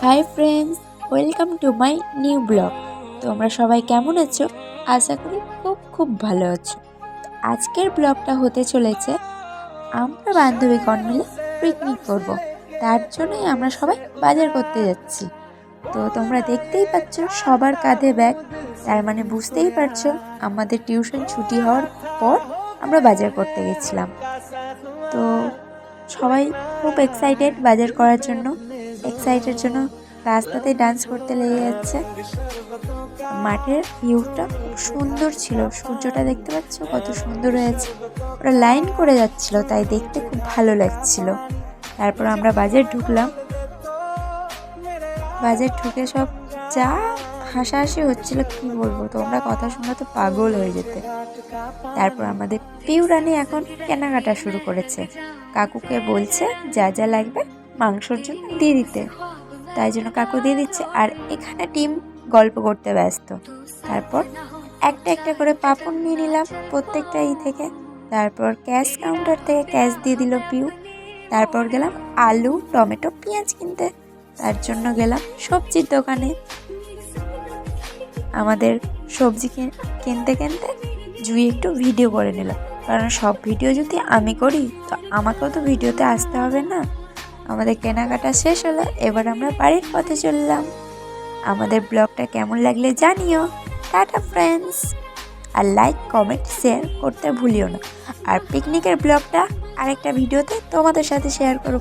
Hi friends, welcome to my new blog. তোমরা সবাই কেমন আছো? আশা করি খুব খুব ভালো আছো। আজকের ব্লগটা হতে চলেছে আমরা বান্ধবীগণ মিলে পিকনিক করব। তার জন্যই আমরা সবাই বাজার করতে যাচ্ছি। তো তোমরা দেখতেই পাচ্ছ সবার কাঁধে ব্যাগ, তার মানে বুঝতেই পারছো আমাদের টিউশন ছুটি হওয়ার পর আমরা বাজার করতে গেছিলাম। তো সবাই খুব এক্সাইটেড বাজার করার জন্য। রাস্তাতে ডান্স করতে লেগে যাচ্ছে। মাঠের ভিউটা খুব সুন্দর ছিল, সূর্যটা দেখতে পাচ্ছ কত সুন্দর হয়েছে। ওরা লাইন করে যাচ্ছিল, তাই দেখতে খুব ভালো লাগছিল। তারপর আমরা বাজার ঢুকলাম। বাজার ঢুকে সব যা হাসাহাসি হচ্ছিল কি বলবো, তোমরা কথা শুনে তো পাগল হয়ে যেতে। তারপর আমাদের পিউ রানী এখন কেনাকাটা শুরু করেছে। কাকুকে বলছে যা যা লাগবে মাংসর জন্য দিয়ে দিতে, তাই জন্য কাকু দিয়ে দিচ্ছে। আর এখানে টিম গল্প করতে ব্যস্ত। তারপর একটা একটা করে পাপড় নিয়ে নিলাম প্রত্যেকটা থেকে। তারপর ক্যাশ কাউন্টার থেকে ক্যাশ দিয়ে দিল পিউ। তারপর গেলাম আলু, টমেটো, পেঁয়াজ কিনতে। তার জন্য গেলাম সবজির দোকানে। আমাদের সবজি কিনতে কিনতে জুই একটু ভিডিও করে নিল, কারণ সব ভিডিও যদি আমি করি তো আমাকেও তো ভিডিওতে আসতে হবে না। আমাদের কেনাকাটা শেষ হলো, এবার আমরা বাড়ির পথে চললাম। আমাদের ব্লগটা কেমন লাগলে জানিও। টাটা ফ্রেন্ডস, আর লাইক কমেন্ট শেয়ার করতে ভুলিও না। আর পিকনিকের ব্লগটা আরেকটা ভিডিওতে তোমাদের সাথে শেয়ার করব।